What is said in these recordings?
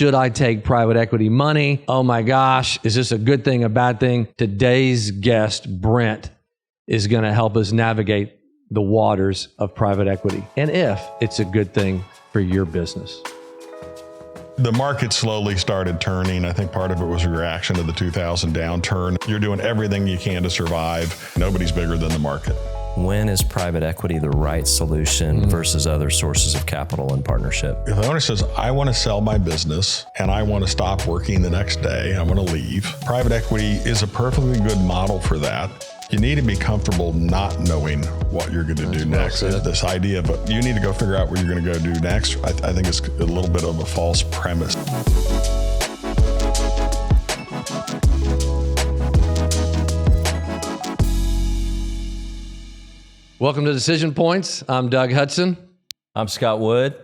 Should I take private equity money? Oh my gosh, is this a good thing, a bad thing? Today's guest, Brent, is going to help us navigate the waters of private equity and if it's a good thing for your business. The market slowly started turning. I think part of it was a reaction to the 2000 downturn. You're doing everything you can to survive. Nobody's bigger than the market. When is private equity the right solution versus other sources of capital and partnership? If the owner says, I want to sell my business and I want to stop working the next day, I want to leave, private equity is a perfectly good model for that. You need to be comfortable not knowing what you're going to do next. This idea of you need to go figure out what you're going to go do next, I think it's a little bit of a false premise. Welcome to Decision Points. I'm Doug Hudson. I'm Scott Wood.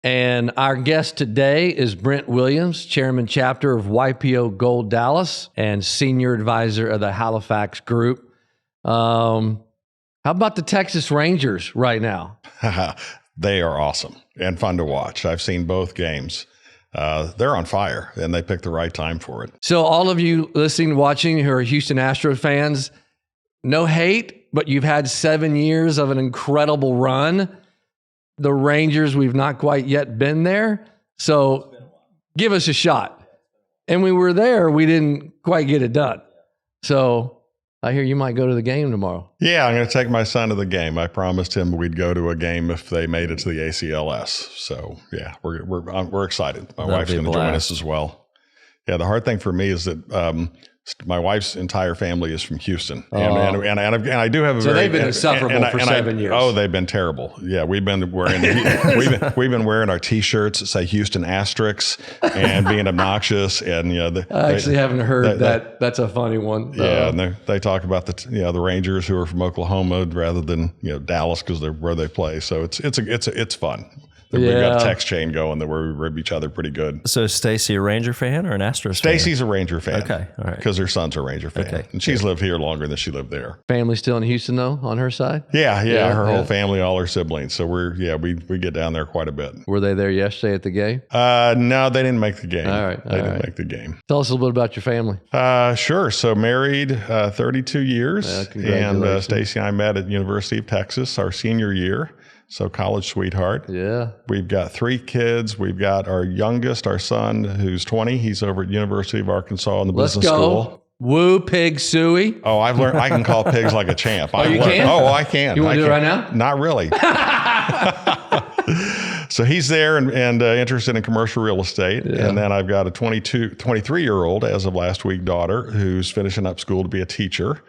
And our guest today is Brent Williams, Chairman Chapter of YPO Gold Dallas and Senior Advisor of the Halifax Group. How about the Texas Rangers right now? They are awesome and fun to watch. I've seen both games. They're on fire and they picked the right time for it. So all of you listening, watching who are Houston Astros fans, no hate, but you've had 7 years of an incredible run. The Rangers, we've not quite yet been there. So give us a shot. And when we were there, we didn't quite get it done. So I hear you might go to the game tomorrow. Yeah, I'm going to take my son to the game. I promised him we'd go to a game if they made it to the ACLS. So yeah, we're excited. My wife's going to join us as well. Yeah, the hard thing for me is that my wife's entire family is from Houston, and I do have a so they've been insufferable for 7 years. Oh, they've been terrible. Yeah, we've been wearing we've been wearing our T-shirts that say Houston asterisks and being obnoxious, and I actually haven't heard that. That's a funny one. Yeah, and they talk about the Rangers who are from Oklahoma rather than Dallas because they're where they play. So it's fun. We've got a text chain going that we rib each other pretty good. So is Stacy a Ranger fan or an Astros fan? Stacy's a Ranger fan. Okay, all right. Because her son's a Ranger fan. Okay. And she's lived here longer than she lived there. Family still in Houston though, on her side? Yeah. Her whole family, all her siblings. So we get down there quite a bit. Were they there yesterday at the game? No, they didn't make the game. All right. They didn't make the game. Tell us a little bit about your family. Sure. So married 32 years. And Stacy and I met at University of Texas our senior year. So college sweetheart. Yeah. We've got 3 kids. We've got our youngest, our son, who's 20. He's over at University of Arkansas in the business school. Woo, pig suey. Oh, I've learned I can call pigs like a champ. You can? Oh, I can. You want to do it right now? Not really. So he's there and interested in commercial real estate. Yeah. And then I've got a 23-year-old, as of last week, daughter who's finishing up school to be a teacher.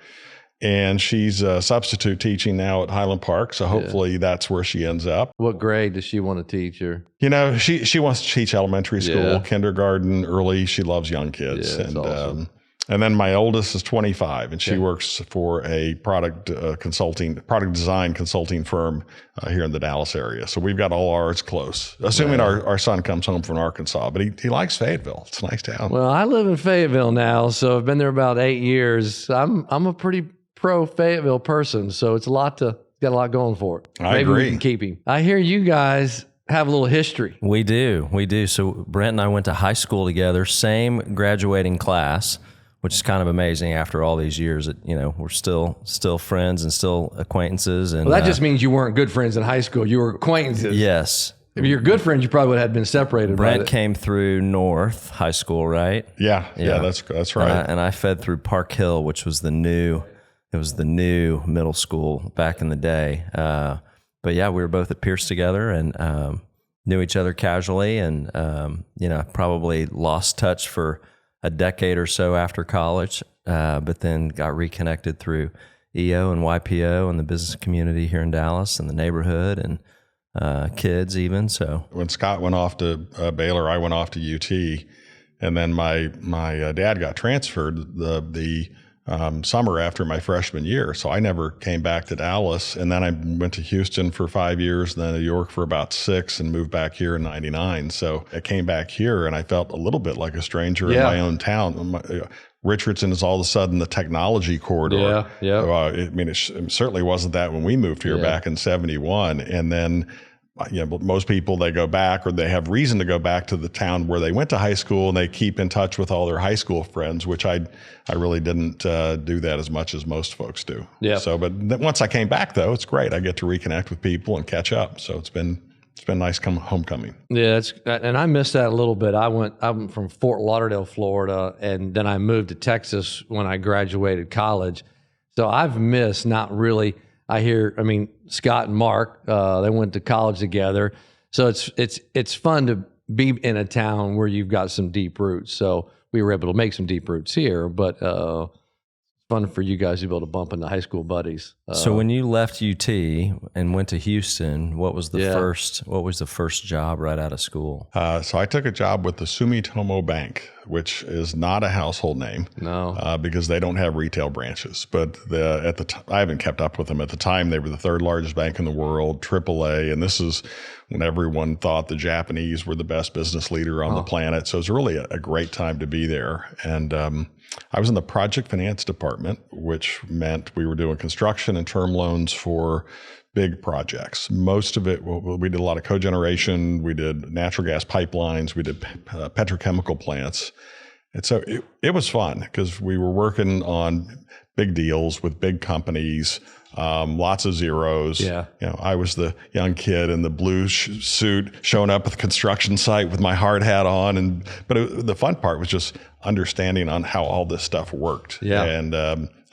And she's substitute teaching now at Highland Park. So hopefully that's where she ends up. What grade does she want to teach? Or she wants to teach elementary school, kindergarten, early. She loves young kids. Yeah, awesome. And then my oldest is 25, and she works for a product design consulting firm here in the Dallas area. So we've got all ours close, assuming our son comes home from Arkansas. But he likes Fayetteville. It's a nice town. Well, I live in Fayetteville now, so I've been there about 8 years. I'm a pretty pro Fayetteville person, so it's got a lot going for it. I agree. Maybe we can keep him. I hear you guys have a little history. We do. So Brent and I went to high school together, same graduating class, which is kind of amazing after all these years that, we're still friends and still acquaintances. And well, that just means you weren't good friends in high school. You were acquaintances. Yes. If you're good friends, you probably would have been separated. Brent came through North High School, right? Yeah, that's right. And I fed through Park Hill, which was the new middle school back in the day. But yeah, we were both at Pierce together and knew each other casually, and probably lost touch for a decade or so after college, but then got reconnected through EO and YPO and the business community here in Dallas and the neighborhood and kids even. So when Scott went off to Baylor, I went off to UT, and then my dad got transferred the summer after my freshman year. So I never came back to Dallas. And then I went to Houston for 5 years, then New York for about 6, and moved back here in 99. So I came back here and I felt a little bit like a stranger in my own town. Richardson is all of a sudden the technology corridor. Yeah. It certainly wasn't that when we moved here back in 71. And then most people, they go back, or they have reason to go back to the town where they went to high school, and they keep in touch with all their high school friends, which I really didn't do that as much as most folks do. Yeah. So, but once I came back, though, it's great. I get to reconnect with people and catch up. So it's been nice homecoming. Yeah, and I missed that a little bit. I'm from Fort Lauderdale, Florida, and then I moved to Texas when I graduated college. So I've missed not really. Scott and Mark, they went to college together. So it's fun to be in a town where you've got some deep roots. So we were able to make some deep roots here, but fun for you guys to be able to bump into high school buddies. So when you left UT and went to Houston, what was the first job right out of school? So I took a job with the Sumitomo Bank, which is not a household name. No. Because they don't have retail branches. But I haven't kept up with them. At the time, they were the third largest bank in the world, AAA, and this is when everyone thought the Japanese were the best business leader on the planet. So it was really a great time to be there. And I was in the project finance department, which meant we were doing construction and term loans for big projects. Most of it, we did a lot of cogeneration, we did natural gas pipelines, we did petrochemical plants. And so it was fun because we were working on big deals with big companies, lots of zeros. Yeah. I was the young kid in the blue suit showing up at the construction site with my hard hat on. But the fun part was just understanding on how all this stuff worked. Yeah. And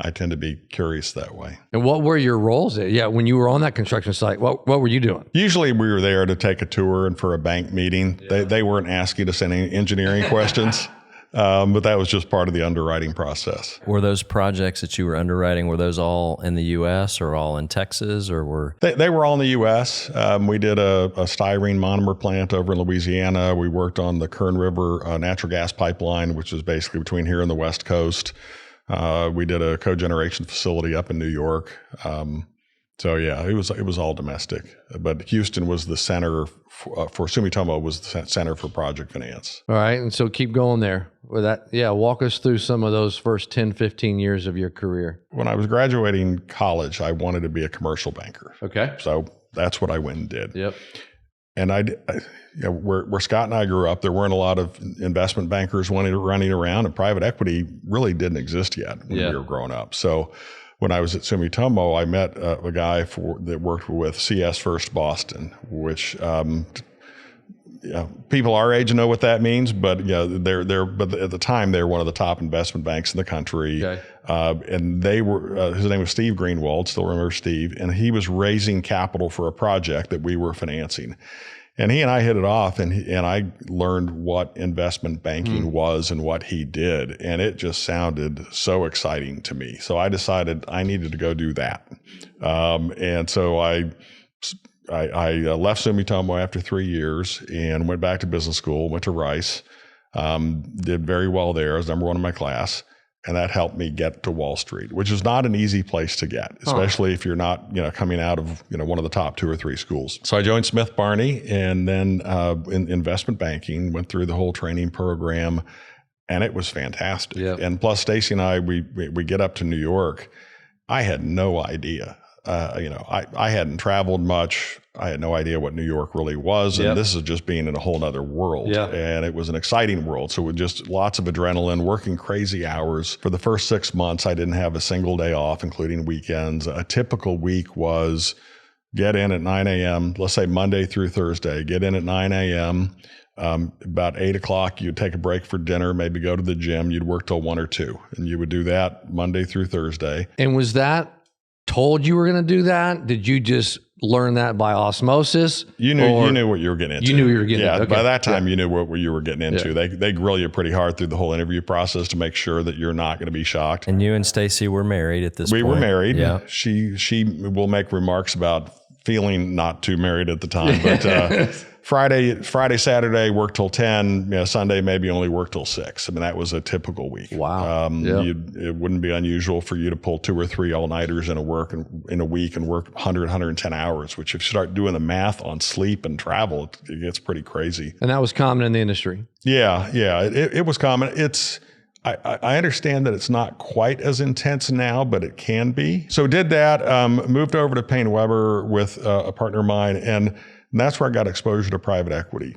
I tend to be curious that way. And what were your roles? When you were on that construction site, what were you doing? Usually we were there to take a tour and for a bank meeting. Yeah. They weren't asking us any engineering questions. But that was just part of the underwriting process. Were those projects that you were underwriting, were those all in the U.S. or all in Texas, or were? They were all in the U.S. We did a styrene monomer plant over in Louisiana. We worked on the Kern River natural gas pipeline, which is basically between here and the West Coast. We did a cogeneration facility up in New York. So yeah, it was all domestic, but Houston was the center for Sumitomo, was the center for project finance. All right. And so keep going there with that. Yeah. Walk us through some of those first 10, 15 years of your career. When I was graduating college, I wanted to be a commercial banker. Okay. So that's what I went and did. Yep. And where Scott and I grew up, there weren't a lot of investment bankers running around, and private equity really didn't exist yet when we were growing up. So when I was at Sumitomo, I met a guy that worked with CS First Boston, which people our age know what that means, but but at the time they were one of the top investment banks in the country. Okay. And they were his name was Steve Greenwald, still remember Steve, and he was raising capital for a project that we were financing. And he and I hit it off, and I learned what investment banking was and what he did. And it just sounded so exciting to me. So I decided I needed to go do that. And so I left Sumitomo after 3 years and went back to business school, went to Rice, did very well there. I was number one in my class. And that helped me get to Wall Street, which is not an easy place to get, especially if you're not, coming out of, one of the top 2 or 3 schools. So I joined Smith Barney, and then in investment banking, went through the whole training program, and it was fantastic. Yep. And plus, Stacy and I, we get up to New York. I had no idea. I hadn't traveled much. I had no idea what New York really was. And this is just being in a whole other world. Yeah. And it was an exciting world. So with just lots of adrenaline, working crazy hours. For the first 6 months, I didn't have a single day off, including weekends. A typical week was get in at 9 a.m., let's say Monday through Thursday, get in at 9 a.m., about 8 o'clock, you'd take a break for dinner, maybe go to the gym. You'd work till 1 or 2. And you would do that Monday through Thursday. And was that told you were going to do that? Did you just learn that by osmosis? You knew what you were getting into. You knew you were getting into. Okay. By that time, you knew what you were getting into. Yeah. They grill you pretty hard through the whole interview process to make sure that you're not going to be shocked. And you and Stacy were married at this point. We were married. Yeah. She will make remarks about feeling not too married at the time, but Friday, Saturday, work till 10, Sunday, maybe only work till 6. I mean, that was a typical week. Wow. It wouldn't be unusual for you to pull 2 or 3 all-nighters in a week and work 100, 110 hours, which if you start doing the math on sleep and travel, it gets pretty crazy. And that was common in the industry. Yeah. It was common. I understand that it's not quite as intense now, but it can be. So did that, moved over to Payne Weber with a partner of mine, and And that's where I got exposure to private equity.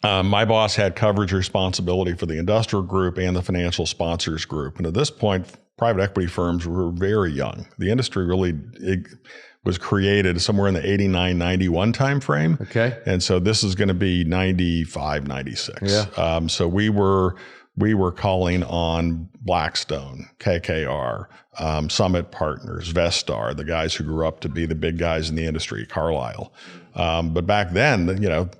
My boss had coverage responsibility for the industrial group and the financial sponsors group. And at this point, private equity firms were very young. The industry really was created somewhere in the 89, 91 timeframe. Okay. And so this is going to be 95, 96. Yeah. So we were calling on Blackstone, KKR, Summit Partners, Vestar, the guys who grew up to be the big guys in the industry, Carlyle. But back then,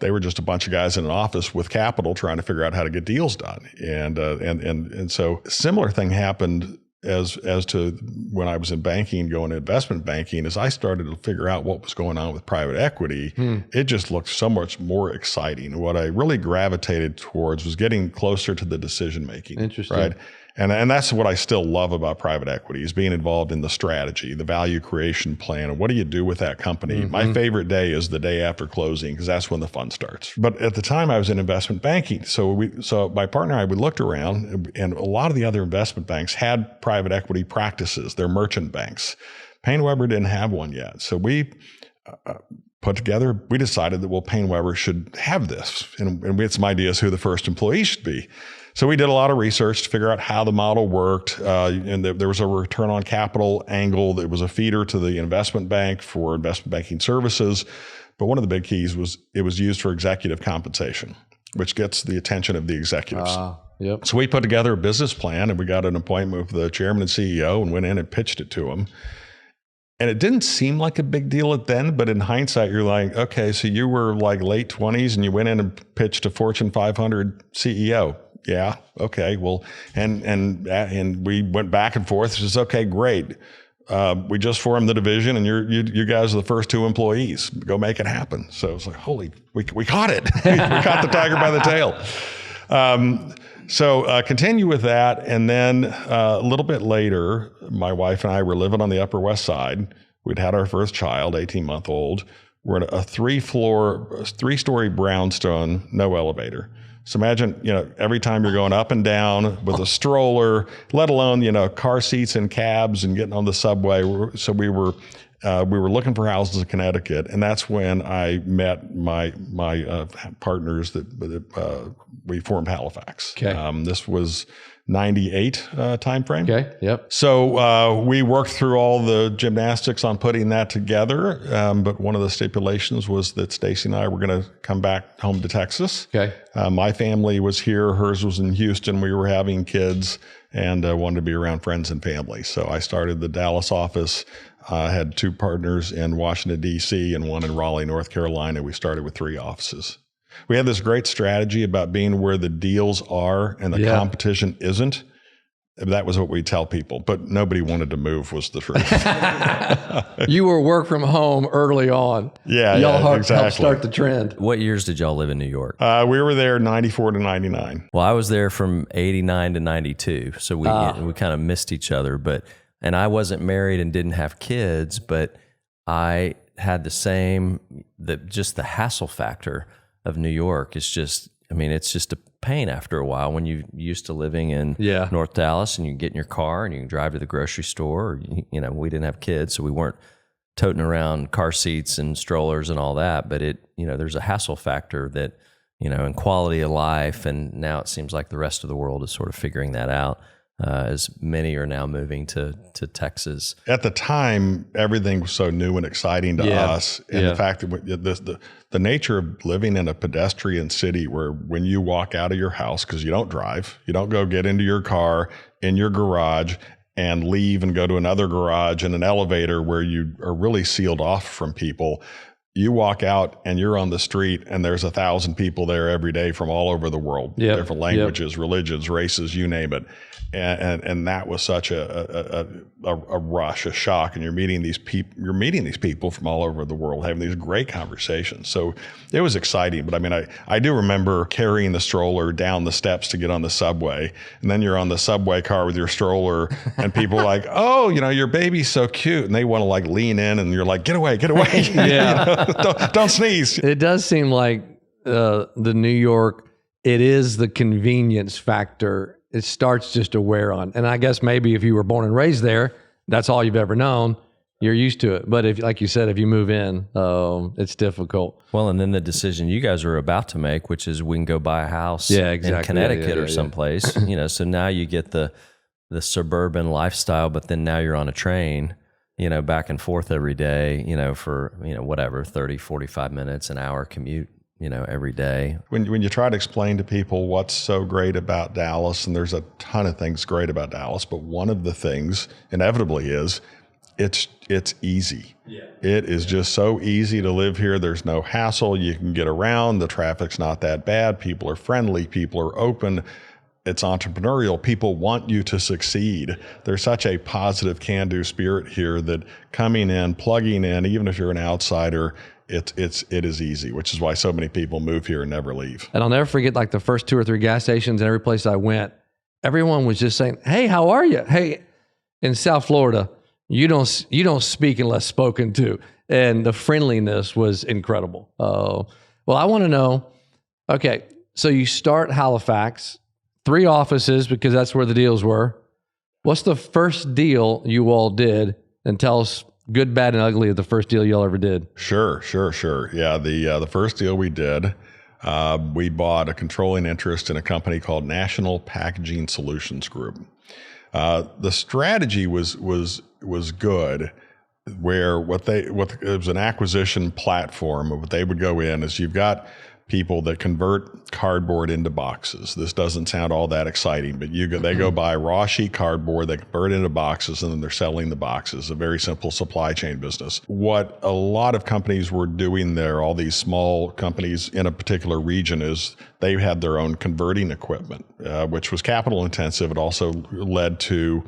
they were just a bunch of guys in an office with capital trying to figure out how to get deals done. And so a similar thing happened as to when I was in banking, going to investment banking, as I started to figure out what was going on with private equity, it just looked so much more exciting. What I really gravitated towards was getting closer to the decision making. Interesting. Right? And that's what I still love about private equity, is being involved in the strategy, the value creation plan, and what do you do with that company? My favorite day is the day after closing, because that's when the fun starts. But at the time I was in investment banking. So my partner and I, we looked around, and a lot of the other investment banks had private equity practices. They're merchant banks. Payne Webber didn't have one yet. So we we decided that, Payne Webber should have this. And we had some ideas who the first employee should be. So we did a lot of research to figure out how the model worked. And there was a return on capital angle that was a feeder to the investment bank for investment banking services. But one of the big keys was it was used for executive compensation, which gets the attention of the executives. Yep. So we put together a business plan, and we got an appointment with the chairman and CEO and went in and pitched it to him. And it didn't seem like a big deal at then, but in hindsight, you're like, okay, so you were like late 20s and you went in and pitched a Fortune 500 CEO. Yeah. Okay. Well, and we went back and forth. It's just, okay, great. We just formed the division, and you guys are the first 2 employees. Go make it happen. So it's like, we caught it. We caught the tiger by the tail. So continue with that. And then a little bit later, my wife and I were living on the Upper West Side. We'd had our first child, 18-month-old. We're in a 3-story brownstone, no elevator. So imagine, every time you're going up and down with a stroller, let alone, car seats and cabs and getting on the subway. So we were looking for houses in Connecticut, and that's when I met my partners that we formed Halifax. Okay. This was 98 timeframe. Okay. Yep. So we worked through all the gymnastics on putting that together. But one of the stipulations was that Stacy and I were going to come back home to Texas. Okay. My family was here. Hers was in Houston. We were having kids and wanted to be around friends and family. So I started the Dallas office. I had 2 partners in Washington, D.C. and one in Raleigh, North Carolina. We started with 3 offices. We had this great strategy about being where the deals are and the competition isn't. That was what we tell people, but nobody wanted to move, was the truth. You were work from home early on. Y'all helped exactly. start the trend. What years did y'all live in New York? We were there 94 to 99. Well, I was there from 89 to 92. So we kind of missed each other, and I wasn't married and didn't have kids, but I had just the hassle factor of New York is just, it's just a pain after a while when you're used to living in North Dallas and you get in your car and you can drive to the grocery store. Or, we didn't have kids, so we weren't toting around car seats and strollers and all that. But there's a hassle factor that, and quality of life. And now it seems like the rest of the world is sort of figuring that out. As many are now moving to Texas. At the time, everything was so new and exciting to us. And the fact that the nature of living in a pedestrian city where when you walk out of your house, because you don't drive, you don't go get into your car in your garage and leave and go to another garage and an elevator where you are really sealed off from people. You walk out and you're on the street and there's 1,000 people there every day from all over the world, different languages, religions, races, you name it. And that was such a rush, a shock. And you're meeting these people from all over the world, having these great conversations. So it was exciting. But I do remember carrying the stroller down the steps to get on the subway. And then you're on the subway car with your stroller and people are like, oh, your baby's so cute. And they want to lean in and you're like, get away. Don't sneeze. It does seem like the New York, it is the convenience factor. It starts just to wear on. And I guess maybe if you were born and raised there, that's all you've ever known. you're used to it. But if, like you said, if you move in, it's difficult. Well, and then the decision you guys are about to make, which is we can go buy a house in Connecticut or someplace, so now you get the suburban lifestyle, but then now you're on a train, back and forth every day, for, whatever, 30, 45 minutes, an hour commute, every day. When you try to explain to people what's so great about Dallas, and there's a ton of things great about Dallas, but one of the things inevitably is it's easy. Yeah. It is just so easy to live here. There's no hassle. You can get around. The traffic's not that bad. People are friendly. People are open. It's entrepreneurial. People want you to succeed. There's such a positive can-do spirit here that coming in, plugging in, even if you're an outsider, it is easy, which is why so many people move here and never leave. And I'll never forget, like, the first 2 or 3 gas stations and every place I went, everyone was just saying, "Hey, how are you?" Hey, in South Florida, you don't speak unless spoken to, and the friendliness was incredible. Well, I want to know. Okay, so you start Halifax, 3 offices because that's where the deals were. What's the first deal you all did? And tell us good, bad, and ugly of the first deal you all ever did. Sure. Yeah, the first deal we did, we bought a controlling interest in a company called National Packaging Solutions Group. The strategy was good, where it was an acquisition platform. What they would go in is, you've got people that convert cardboard into boxes. This doesn't sound all that exciting, but they go buy raw sheet cardboard, they convert it into boxes, and then they're selling the boxes. A very simple supply chain business. What a lot of companies were doing there, all these small companies in a particular region, is they had their own converting equipment, which was capital intensive. It also led to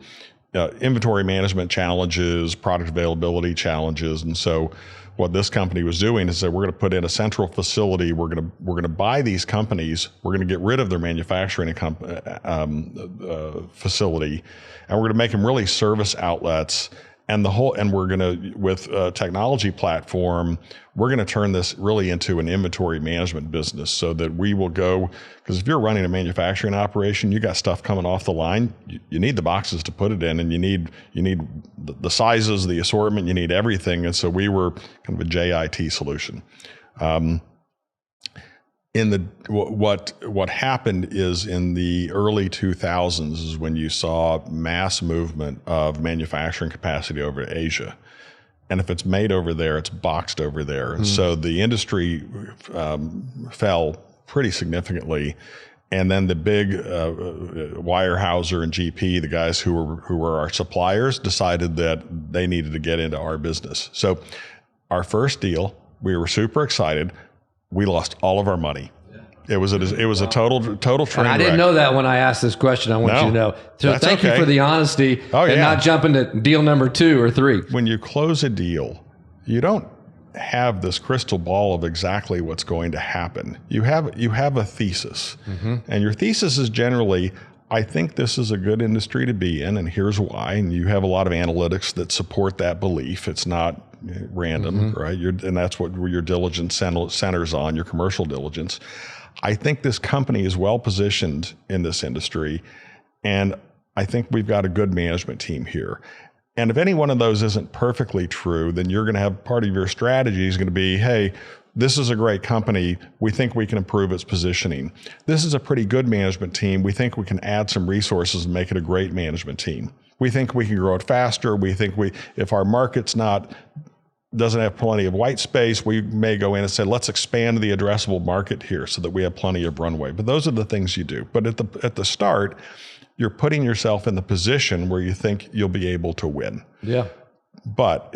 inventory management challenges, product availability challenges. And so what this company was doing is that we're going to put in a central facility. We're going to buy these companies. We're going to get rid of their manufacturing facility, and we're going to make them really service outlets. And we're going to, with a technology platform, we're going to turn this really into an inventory management business, so that we will go, because if you're running a manufacturing operation, you got stuff coming off the line, you need the boxes to put it in, and you need the sizes, the assortment, you need everything. And so we were kind of a JIT solution. What happened is, in the early 2000s is when you saw mass movement of manufacturing capacity over to Asia. And if it's made over there, it's boxed over there. And so the industry fell pretty significantly. And then the big Weyerhaeuser and GP, the guys who were our suppliers, decided that they needed to get into our business. So our first deal, we were super excited. We lost all of our money. It was a total train wreck. I didn't know that when I asked this question. I want you to know. So thank you for the honesty and not jumping to deal number 2 or 3. When you close a deal, you don't have this crystal ball of exactly what's going to happen. You have a thesis, and your thesis is generally, I think this is a good industry to be in, and here's why. And you have a lot of analytics that support that belief. It's not random, right? And that's what your diligence centers on, your commercial diligence. I think this company is well positioned in this industry, and I think we've got a good management team here. And if any one of those isn't perfectly true, then you're going to have part of your strategy is going to be, hey, this is a great company. We think we can improve its positioning. This is a pretty good management team. We think we can add some resources and make it a great management team. We think we can grow it faster. We think if our market's doesn't have plenty of white space, we may go in and say, let's expand the addressable market here so that we have plenty of runway. But those are the things you do. But at the start, you're putting yourself in the position where you think you'll be able to win. Yeah. But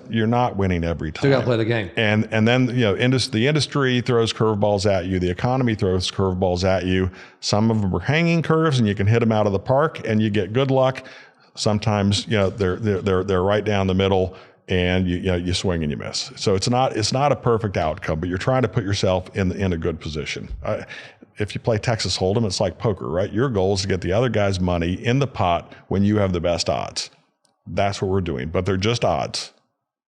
you're not winning every time. So you got to play the game. And then, the industry throws curveballs at you. The economy throws curveballs at you. Some of them are hanging curves, and you can hit them out of the park and you get good luck. Sometimes, they're right down the middle, and you swing and you miss. So it's not a perfect outcome, but you're trying to put yourself in a good position. If you play Texas Hold'em, it's like poker, right? Your goal is to get the other guy's money in the pot when you have the best odds. That's what we're doing, but they're just odds.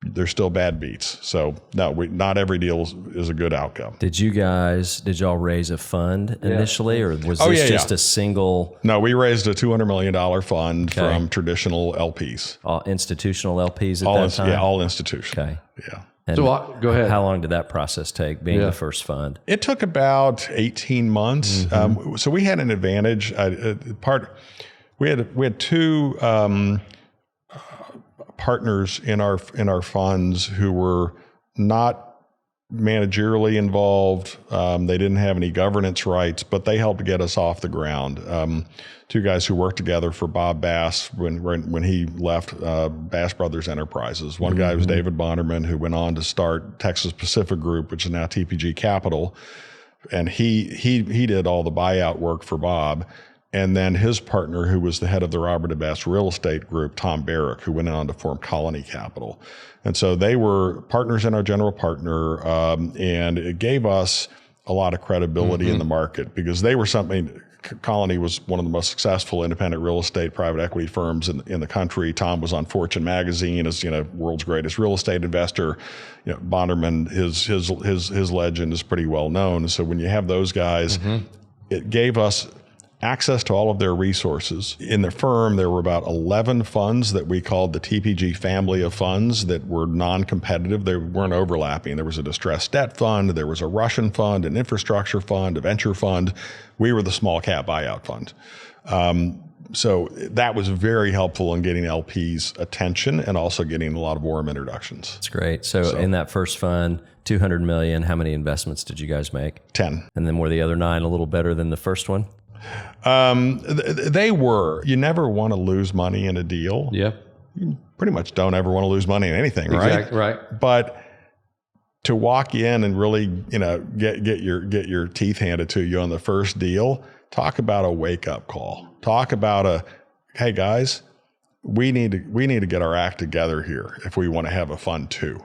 there's still bad beats. So no, not every deal is a good outcome. Did y'all raise a fund initially, or was this just a single? No, we raised a $200 million fund from traditional LPs. All institutional LPs at that time? Yeah, all institutional. Okay. Yeah. And So go ahead. How long did that process take, being the first fund? It took about 18 months. So we had an advantage. We had two partners in our funds who were not managerially involved. They didn't have any governance rights, but they helped get us off the ground. Two guys who worked together for Bob Bass when he left Bass Brothers Enterprises. One guy was David Bonderman, who went on to start Texas Pacific Group, which is now TPG Capital, and he did all the buyout work for Bob. And then his partner, who was the head of the Robert and Bass Real Estate Group, Tom Barrick, who went on to form Colony Capital. And so they were partners in our general partner, and it gave us a lot of credibility in the market because they were something. Colony was one of the most successful independent real estate private equity firms in the country. Tom was on Fortune magazine as world's greatest real estate investor. Bonderman, his legend is pretty well known. So when you have those guys, it gave us access to all of their resources. In the firm, there were about 11 funds that we called the TPG family of funds that were non-competitive. They weren't overlapping. There was a distressed debt fund, there was a Russian fund, an infrastructure fund, a venture fund. We were the small cap buyout fund. So that was very helpful in getting LPs' attention and also getting a lot of warm introductions. That's great. So in that first fund, $200 million, how many investments did you guys make? 10. And then were the other 9 a little better than the first one? They were. You never want to lose money in a deal. Yep. You pretty much don't ever want to lose money in anything, right? Exactly, right. But to walk in and really, get your teeth handed to you on the first deal, talk about a wake-up call. Talk about hey guys, we need to get our act together here if we want to have a fund too.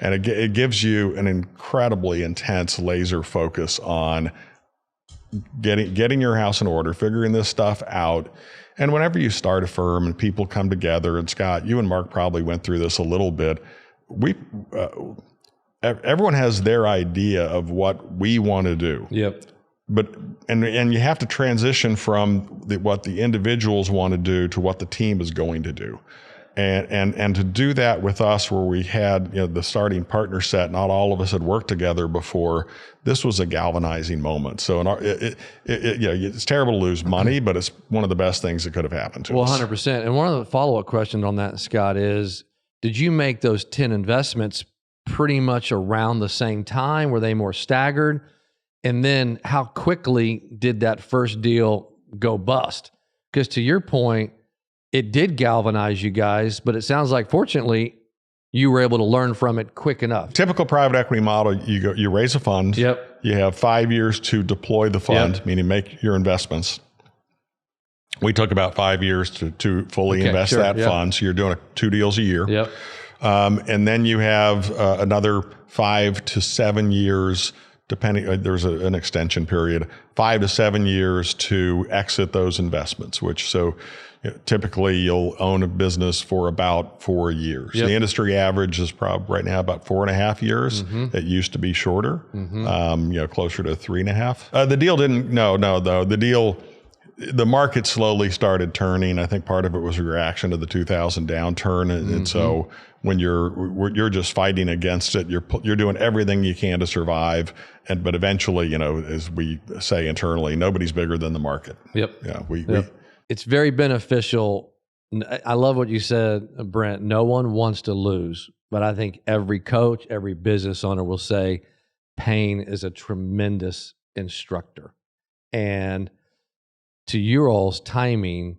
And it gives you an incredibly intense laser focus on getting your house in order, figuring this stuff out. And whenever you start a firm and people come together, and Scott, you and Mark probably went through this a little bit, everyone has their idea of what we want to do. Yep. But and you have to transition from what the individuals want to do to what the team is going to do. And to do that with us, where we had the starting partner set, not all of us had worked together before. This was a galvanizing moment. So it's terrible to lose money, but it's one of the best things that could have happened to us. 100%. And one of the follow-up questions on that, Scott, is: did you make those 10 investments pretty much around the same time? Were they more staggered? And then how quickly did that first deal go bust? Because to your point, it did galvanize you guys, but it sounds like, fortunately, you were able to learn from it quick enough. Typical private equity model, you raise a fund. Yep. You have 5 years to deploy the fund, meaning make your investments. We took about 5 years to fully invest that fund. So you're doing 2 deals a year. Yep. And then you have another 5 to 7 years, depending, there's an extension period, 5 to 7 years to exit those investments, typically you'll own a business for about 4 years. Yep. The industry average is probably right now about 4.5 years. It used to be shorter, closer to 3.5. The deal didn't, though. The market slowly started turning. I think part of it was a reaction to the 2000 downturn. And so when you're just fighting against it, you're doing everything you can to survive. But eventually, as we say internally, nobody's bigger than the market. Yep. Yeah. It's very beneficial. I love what you said, Brent. No one wants to lose, but I think every coach, every business owner will say pain is a tremendous instructor. And to your all's timing,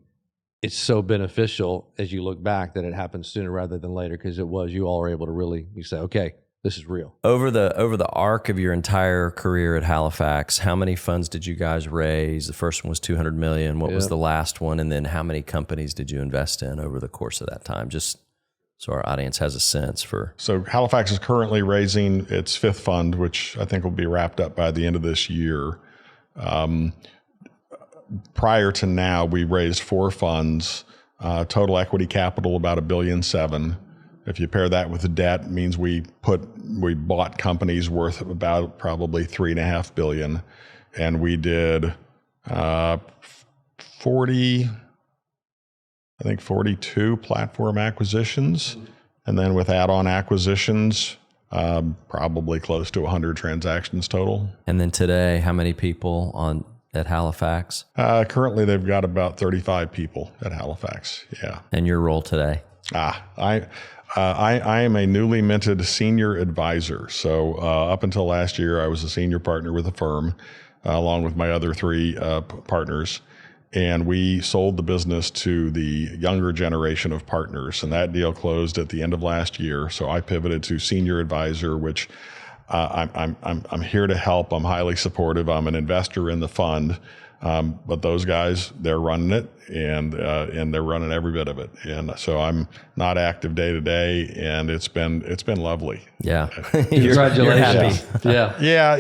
it's so beneficial as you look back that it happened sooner rather than later, because you all were able to you say, okay, this is real. Over the arc of your entire career at Halifax, how many funds did you guys raise? The first one was $200 million. What was the last one? And then how many companies did you invest in over the course of that time? Just so our audience has a sense for. So Halifax is currently raising its 5th fund, which I think will be wrapped up by the end of this year. Prior to now, we raised 4 funds, total equity capital about $1.7 billion. If you pair that with the debt, it means we bought companies worth about probably $3.5 billion, and we did 42 platform acquisitions, and then with add-on acquisitions, probably close to 100 transactions total. And then today, how many people at Halifax? Currently, they've got about 35 people at Halifax. Yeah. And your role today? I am a newly minted senior advisor. So up until last year, I was a senior partner with the firm, along with my other three partners. And we sold the business to the younger generation of partners. And that deal closed at the end of last year. So I pivoted to senior advisor, which I'm here to help. I'm highly supportive. I'm an investor in the fund. But those guys, they're running it, and they're running every bit of it. And so I'm not active day to day, and it's been lovely. Yeah. Congratulations. You're happy. Yeah.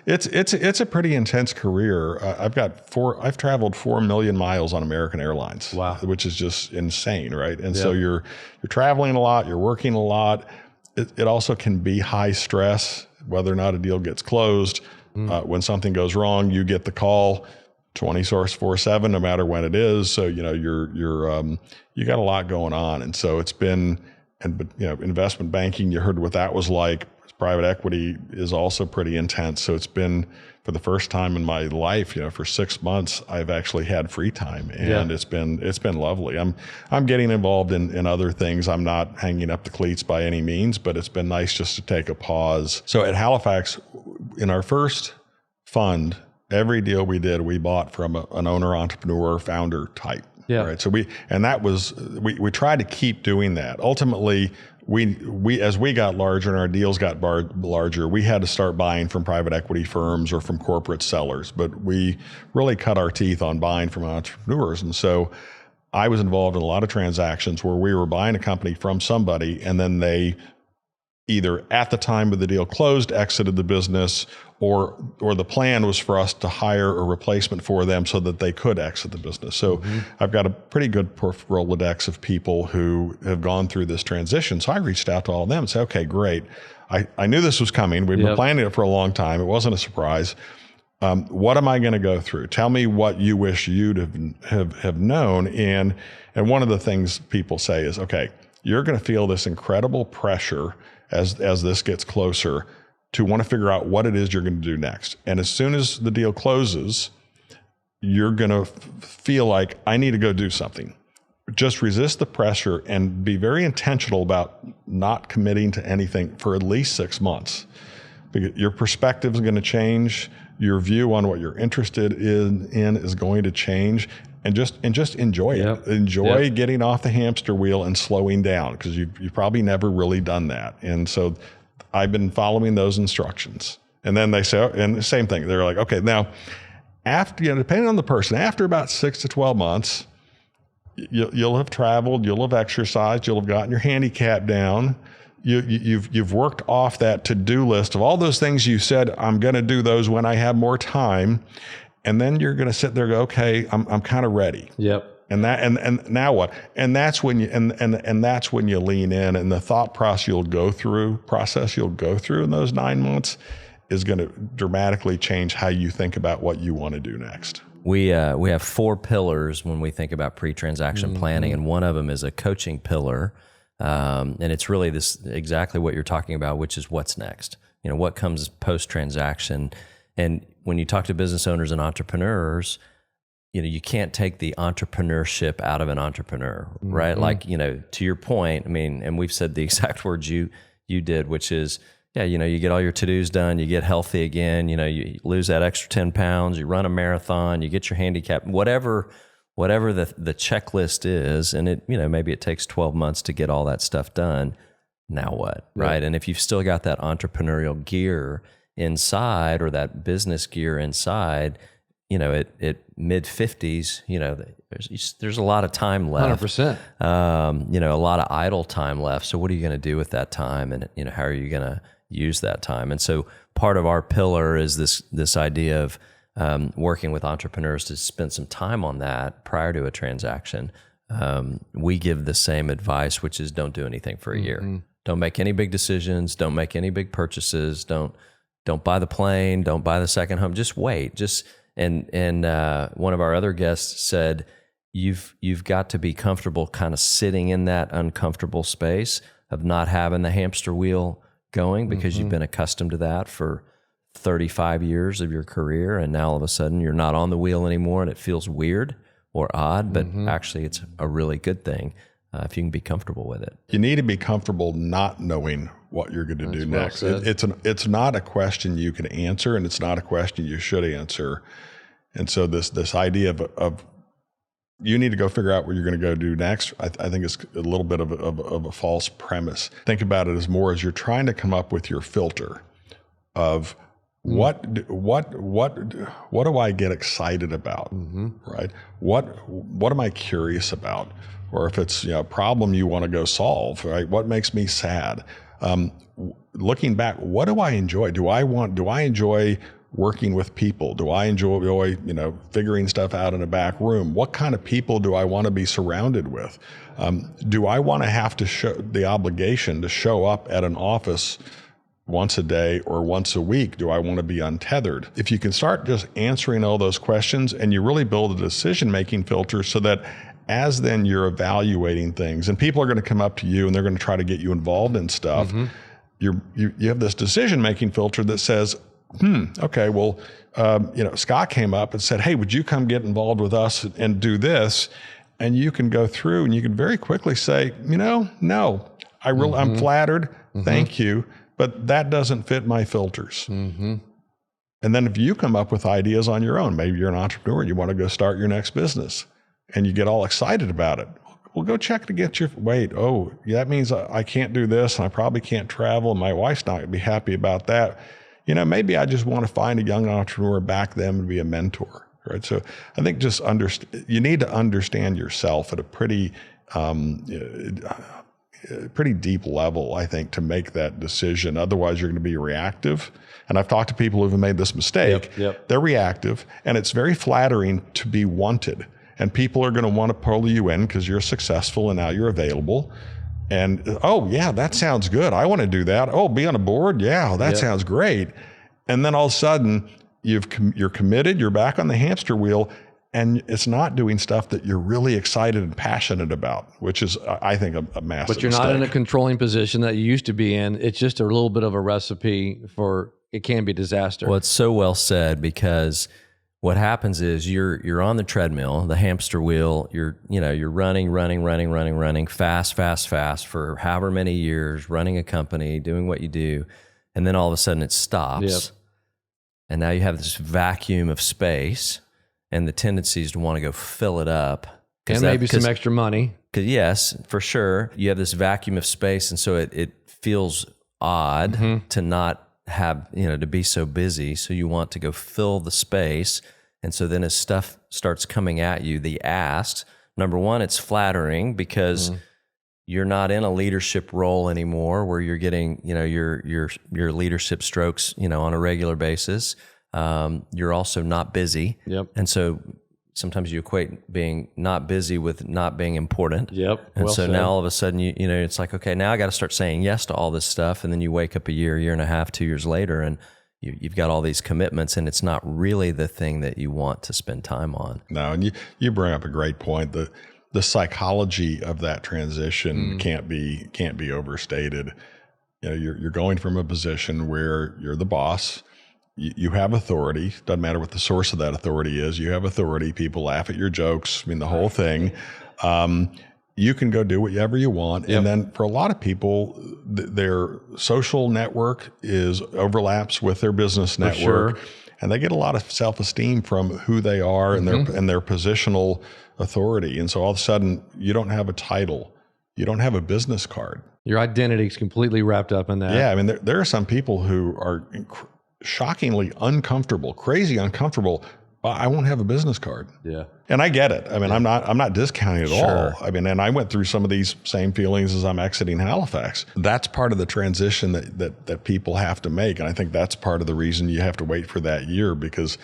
It's a pretty intense career. I've traveled 4 million miles on American Airlines. Wow. Which is just insane, right? And so you're traveling a lot, you're working a lot. It also can be high stress, whether or not a deal gets closed. When something goes wrong, you get the call 24/7, no matter when it is. So, you got a lot going on. And so it's been, investment banking, you heard what that was like. Private equity is also pretty intense. So it's been, for the first time in my life, for 6 months, I've actually had free time, and it's been lovely. I'm getting involved in other things. I'm not hanging up the cleats by any means, but it's been nice just to take a pause. So at Halifax, in our first fund, every deal we did, we bought from an owner, entrepreneur, founder type. Yeah. Right. So we tried to keep doing that. Ultimately, we as we got larger and our deals got larger, we had to start buying from private equity firms or from corporate sellers. But we really cut our teeth on buying from entrepreneurs. And so I was involved in a lot of transactions where we were buying a company from somebody, and then they either at the time of the deal closed, exited the business, or the plan was for us to hire a replacement for them so that they could exit the business. So I've got a pretty good Rolodex of people who have gone through this transition. So I reached out to all of them and said, okay, great. I knew this was coming. We've been planning it for a long time. It wasn't a surprise. What am I going to go through? Tell me what you wish you'd have known. And one of the things people say is, okay, you're going to feel this incredible pressure as this gets closer to want to figure out what it is you're going to do next. And as soon as the deal closes, you're going to feel like, I need to go do something. Just resist the pressure and be very intentional about not committing to anything for at least 6 months. Because your perspective is going to change. Your view on what you're interested in is going to change. And just enjoy it. Enjoy getting off the hamster wheel and slowing down, because you've probably never really done that. And so I've been following those instructions. And then they say, and the same thing, they're like, okay, now after, depending on the person, after about 6 to 12 months, you'll have traveled, you'll have exercised, you'll have gotten your handicap down. You've worked off that to-do list of all those things you said, I'm going to do those when I have more time. And then you're going to sit there and go, okay, I'm kind of ready. Yep. And now what? And that's when you and that's when you lean in, and the thought process you'll go through in those 9 months is going to dramatically change how you think about what you want to do next. We have 4 pillars when we think about pre-transaction planning, and one of them is a coaching pillar, and it's really this exactly what you're talking about, which is what's next. What comes post-transaction. And when you talk to business owners and entrepreneurs, you can't take the entrepreneurship out of an entrepreneur, right? Like, to your point, and we've said the exact words you did, which is, you get all your to-dos done, you get healthy again, you lose that extra 10 pounds, you run a marathon, you get your handicap, whatever the checklist is, and it, maybe it takes 12 months to get all that stuff done. Now what, right? And if you've still got that entrepreneurial gear inside, or that business gear inside, at mid-50s, there's a lot of time left. 100%. A lot of idle time left. So what are you going to do with that time? And, how are you going to use that time? And so part of our pillar is this idea of working with entrepreneurs to spend some time on that prior to a transaction. we give the same advice, which is don't do anything for a year. Don't make any big decisions. Don't make any big purchases. Don't buy the plane. Don't buy the second home. Just wait. And one of our other guests said, you've got to be comfortable kind of sitting in that uncomfortable space of not having the hamster wheel going because you've been accustomed to that for 35 years of your career. And now all of a sudden you're not on the wheel anymore and it feels weird or odd, but actually it's a really good thing if you can be comfortable with it. You need to be comfortable not knowing what you're going to do next. It's not a question you can answer, and it's not a question you should answer. And so this idea of you need to go figure out what you're going to go do next, I think it's a little bit of a false premise. Think about it as more as you're trying to come up with your filter of what do I get excited about, right? What am I curious about? Or if it's a problem you want to go solve, right? What makes me sad? Looking back, what do I enjoy? Do I enjoy working with people? Do I enjoy figuring stuff out in a back room? What kind of people do I want to be surrounded with? Do I want to have to show the obligation to show up at an office once a day or once a week? Do I want to be untethered? If you can start just answering all those questions and you really build a decision-making filter so that as then you're evaluating things and people are going to come up to you and they're going to try to get you involved in stuff, you have this decision-making filter that says, okay, well, Scott came up and said, hey, would you come get involved with us and do this? And you can go through and you can very quickly say, no, I'm flattered. Thank you. But that doesn't fit my filters. And then if you come up with ideas on your own, maybe you're an entrepreneur, you want to go start your next business and you get all excited about it. Well, go check to get that means I can't do this and I probably can't travel and my wife's not going to be happy about that. Maybe I just want to find a young entrepreneur, back them and be a mentor, right? So I think just you need to understand yourself at a pretty deep level, I think, to make that decision. Otherwise, you're going to be reactive. And I've talked to people who've made this mistake. They're reactive, and it's very flattering to be wanted. And people are going to want to pull you in because you're successful and now you're available. And, that sounds good. I want to do that. Oh, be on a board? Yeah, that sounds great. And then all of a sudden, you're committed, you're back on the hamster wheel, and it's not doing stuff that you're really excited and passionate about, which is, I think, a massive But you're not in a controlling position that you used to be in. It's just a little bit of a recipe for it can be disaster. Well, it's so well said, because what happens is you're on the treadmill, the hamster wheel. You're running fast for however many years, running a company, doing what you do, and then all of a sudden it stops, and now you have this vacuum of space, and the tendency is to want to go fill it up, and maybe some extra money. Because yes, for sure, you have this vacuum of space, and so it feels odd to not have, to be so busy. So you want to go fill the space. And so then as stuff starts coming at you, the ask, number one, it's flattering because you're not in a leadership role anymore where you're getting, your leadership strokes, on a regular basis. You're also not busy. And so sometimes you equate being not busy with not being important. And so now all of a sudden, it's like, okay, now I got to start saying yes to all this stuff. And then you wake up a year and a half, 2 years later, and you've got all these commitments, and it's not really the thing that you want to spend time on. No, and you bring up a great point. The psychology of that transition can't be overstated. You're going from a position where you're the boss. You have authority. Doesn't matter what the source of that authority is. You have authority. People laugh at your jokes. The whole thing. You can go do whatever you want. And then for a lot of people, their social network overlaps with their business network. And they get a lot of self-esteem from who they are and their positional authority. And so all of a sudden, you don't have a title. You don't have a business card. Your identity is completely wrapped up in that. Yeah, there are some people who are shockingly uncomfortable, crazy uncomfortable. I won't have a business card. And I get it. I'm not discounting it at all. And I went through some of these same feelings as I'm exiting Halifax. That's part of the transition that people have to make. And I think that's part of the reason you have to wait for that year, because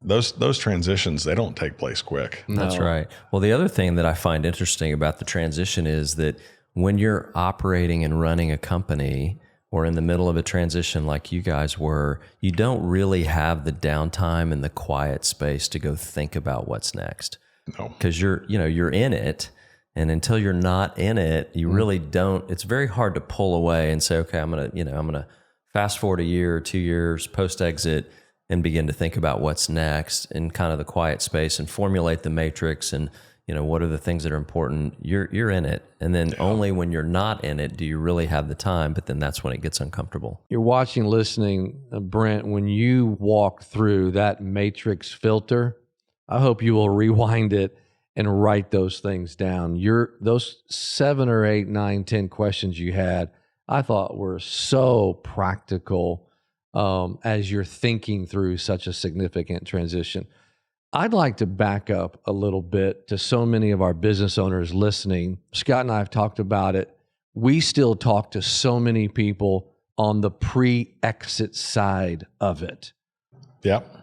those transitions, they don't take place quick. That's No. right. Well, the other thing that I find interesting about the transition is that when you're operating and running a company or in the middle of a transition like you guys were, you don't really have the downtime and the quiet space to go think about what's next. No. Because you're in it. And until you're not in it, you really don't, it's very hard to pull away and say, okay, I'm going to fast forward a year or 2 years post exit and begin to think about what's next in kind of the quiet space and formulate the matrix and, what are the things that are important. You're in it. And then only when you're not in it do you really have the time, but then that's when it gets uncomfortable. You're watching, listening, Brent, when you walk through that matrix filter, I hope you will rewind it and write those things down. Those 7 or 8, 9, 10 questions you had, I thought were so practical as you're thinking through such a significant transition. I'd like to back up a little bit to so many of our business owners listening. Scott and I have talked about it. We still talk to so many people on the pre-exit side of it. Yep.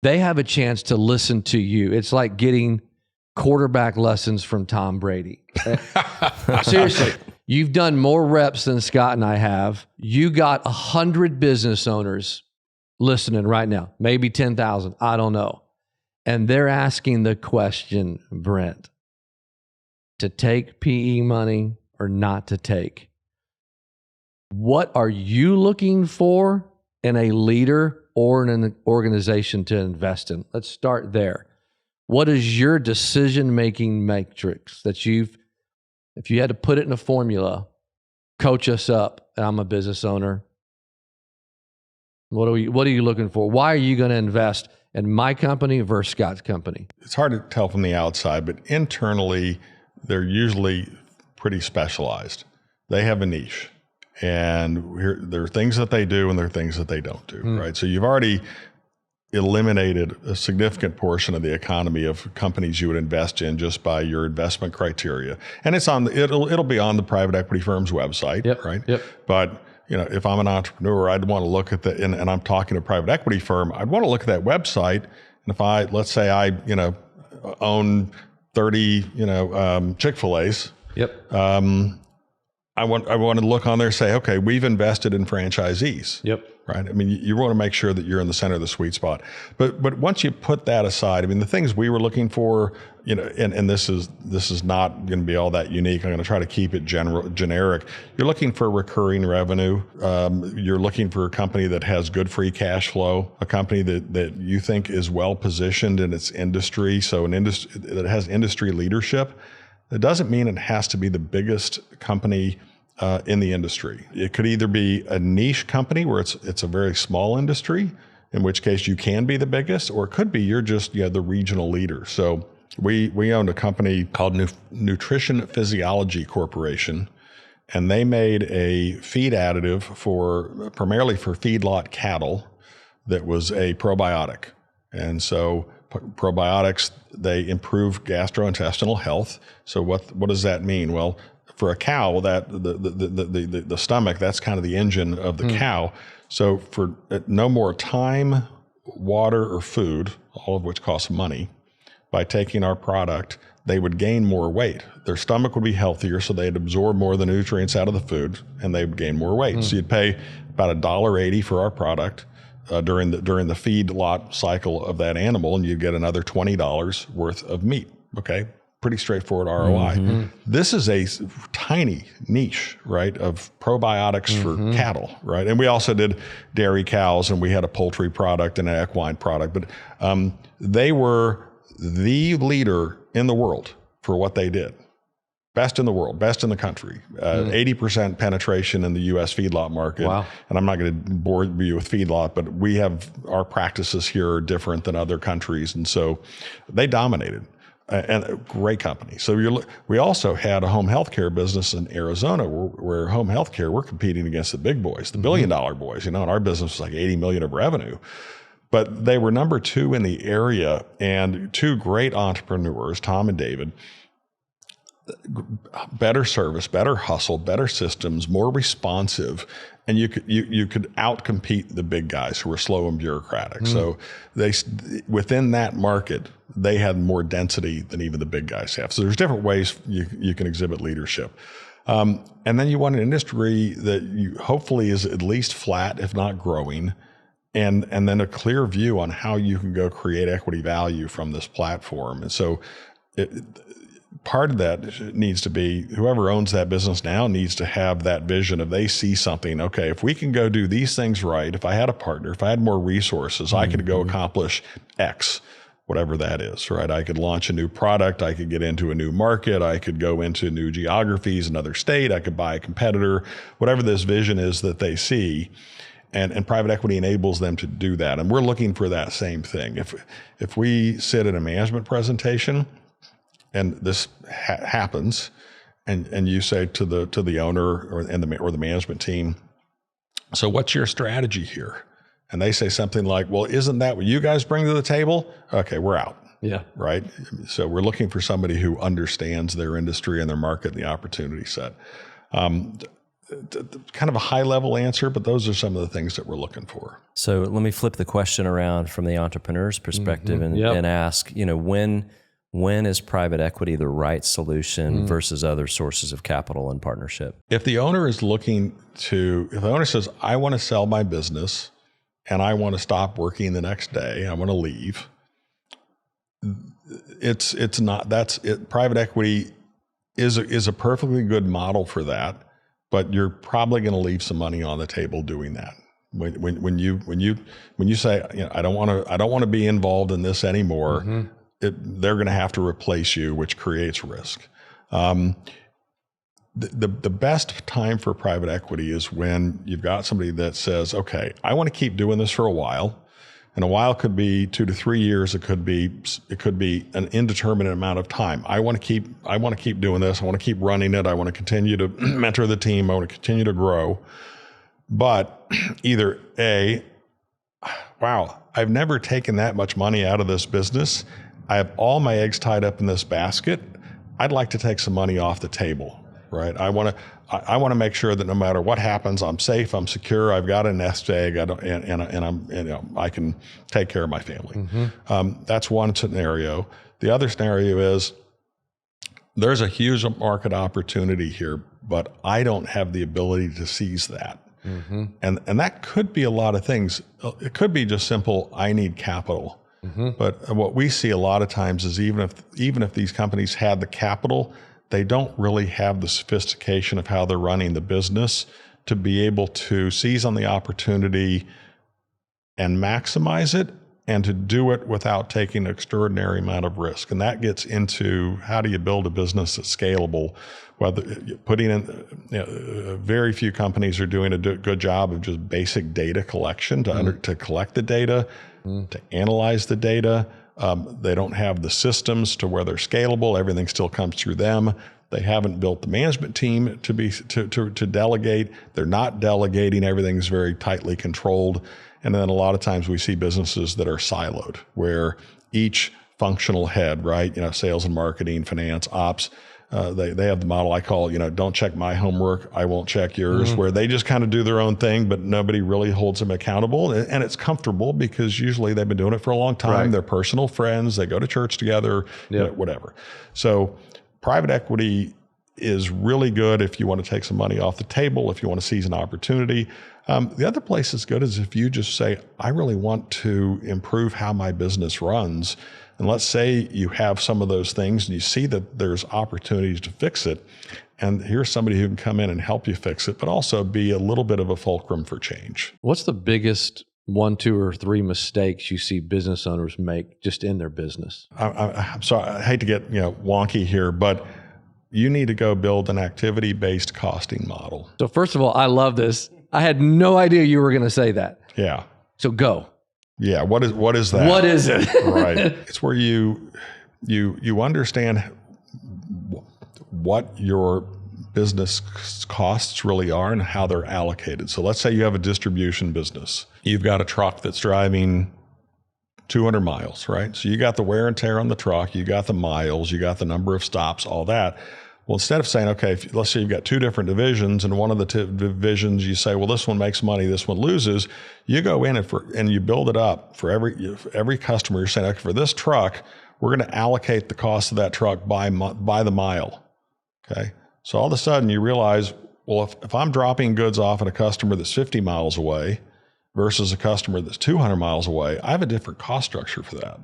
They have a chance to listen to you. It's like getting quarterback lessons from Tom Brady. Seriously, you've done more reps than Scott and I have. You got 100 business owners listening right now, maybe 10,000, I don't know. And they're asking the question, Brent, to take PE money or not to take. What are you looking for in a leader or in an organization to invest in? Let's start there. What is your decision-making matrix that if you had to put it in a formula, coach us up, and I'm a business owner. What are you looking for? Why are you going to invest in my company versus Scott's company? It's hard to tell from the outside, but internally, they're usually pretty specialized. They have a niche, and there are things that they do and there are things that they don't do, right? So you've already eliminated a significant portion of the economy of companies you would invest in just by your investment criteria. And it'll be on the private equity firm's website, right? Yep. But if I'm an entrepreneur, I'd want to look at and I'm talking to a private equity firm, I'd want to look at that website. And let's say I own 30, Chick-fil-A's. Yep. I want to look on there and say, okay, we've invested in franchisees. Yep. Right. I mean, you want to make sure that you're in the center of the sweet spot. But once you put that aside, I mean, the things we were looking for, and this is not going to be all that unique. I'm going to try to keep it generic. You're looking for recurring revenue. You're looking for a company that has good free cash flow, a company that you think is well positioned in its industry. So an industry that has industry leadership. It doesn't mean it has to be the biggest company in the industry. It could either be a niche company where it's a very small industry, in which case you can be the biggest, or it could be you're just the regional leader. So we owned a company called Nutrition Physiology Corporation, and they made a feed additive primarily for feedlot cattle that was a probiotic. And so probiotics, they improve gastrointestinal health. So what does that mean? Well, for a cow, that the stomach, that's kind of the engine of the cow. So for no more time, water, or food, all of which costs money, by taking our product, they would gain more weight. Their stomach would be healthier, so they'd absorb more of the nutrients out of the food, and they would gain more weight. So you'd pay about $1.80 for our product during the feed lot cycle of that animal, and you'd get another $20 worth of meat. Okay. Pretty straightforward ROI. This is a tiny niche, right, of probiotics for cattle, right? And we also did dairy cows, and we had a poultry product and an equine product. But they were the leader in the world for what they did. Best in the world, best in the country. 80% penetration in the U.S. feedlot market. Wow. And I'm not going to bore you with feedlot, but our practices here are different than other countries. And so they dominated. And a great company. So we also had a home healthcare business in Arizona where home healthcare, we're competing against the big boys, the $1 billion boys, and our business was like 80 million of revenue. But they were number 2 in the area, and 2 great entrepreneurs, Tom and David, better service, better hustle, better systems, more responsive, and you could outcompete the big guys who were slow and bureaucratic. So within that market, they had more density than even the big guys have. So there's different ways you can exhibit leadership. And then you want an industry that you hopefully is at least flat, if not growing, and then a clear view on how you can go create equity value from this platform. And so part of that needs to be whoever owns that business now needs to have that vision of they see something. Okay, if we can go do these things right, if I had a partner, if I had more resources, I could go accomplish X, whatever that is, right? I could launch a new product. I could get into a new market. I could go into new geographies, another state. I could buy a competitor, whatever this vision is that they see. And private equity enables them to do that. And we're looking for that same thing. If we sit in a management presentation and this happens, and you say to the owner or the management team, so what's your strategy here? And they say something like, well, isn't that what you guys bring to the table? Okay, we're out. Yeah. Right. So we're looking for somebody who understands their industry and their market and the opportunity set. Kind of a high level answer, but those are some of the things that we're looking for. So let me flip the question around from the entrepreneur's perspective and ask, when is private equity the right solution versus other sources of capital and partnership? If the owner is if the owner says, I want to sell my business and I want to stop working the next day, I want to leave, private equity is a perfectly good model for that, but you're probably going to leave some money on the table doing that. When you say, I don't want to be involved in this anymore, they're going to have to replace you, which creates risk. The best time for private equity is when you've got somebody that says, okay, I want to keep doing this for a while. And a while could be 2 to 3 years. It could be an indeterminate amount of time. I want to keep doing this. I want to keep running it. I want to continue to mentor the team. I want to continue to grow. But either A, wow, I've never taken that much money out of this business. I have all my eggs tied up in this basket. I'd like to take some money off the table, right? I want to make sure that no matter what happens, I'm safe, I'm secure, I've got a nest egg, I can take care of my family. That's one scenario. The other scenario is there's a huge market opportunity here, but I don't have the ability to seize that. And that could be a lot of things. It could be just simple, I need capital. But what we see a lot of times is even if these companies had the capital, they don't really have the sophistication of how they're running the business to be able to seize on the opportunity and maximize it, and to do it without taking an extraordinary amount of risk. And that gets into how do you build a business that's scalable? Whether putting in, very few companies are doing a good job of just basic data collection to collect the data, to analyze the data. They don't have the systems to where they're scalable. Everything still comes through them. They haven't built the management team to delegate. They're not delegating. Everything's very tightly controlled. And then a lot of times we see businesses that are siloed, where each functional head, right? Sales and marketing, finance, ops, they have the model I call, don't check my homework, I won't check yours, where they just kind of do their own thing, but nobody really holds them accountable. And it's comfortable because usually they've been doing it for a long time. Right. They're personal friends. They go to church together, whatever. So private equity is really good if you want to take some money off the table, if you want to seize an opportunity. The other place that's good is if you just say, I really want to improve how my business runs. And let's say you have some of those things and you see that there's opportunities to fix it. And here's somebody who can come in and help you fix it, but also be a little bit of a fulcrum for change. What's the biggest 1, 2, or 3 mistakes you see business owners make just in their business? I'm sorry, I hate to get wonky here, but you need to go build an activity-based costing model. So first of all, I love this. I had no idea you were going to say that. Yeah. So go. Yeah. What is that? What is it? Right. It's where you understand what your business costs really are and how they're allocated. So let's say you have a distribution business. You've got a truck that's driving 200 miles, right? So you got the wear and tear on the truck, you got the miles, you got the number of stops, all that. Well, instead of saying, okay, let's say you've got two different divisions, and one of the divisions you say, well, this one makes money, this one loses. You go in and you build it up for every customer. You're saying, okay, for this truck, we're going to allocate the cost of that truck by the mile. Okay. So all of a sudden you realize, well, if I'm dropping goods off at a customer that's 50 miles away versus a customer that's 200 miles away, I have a different cost structure for that.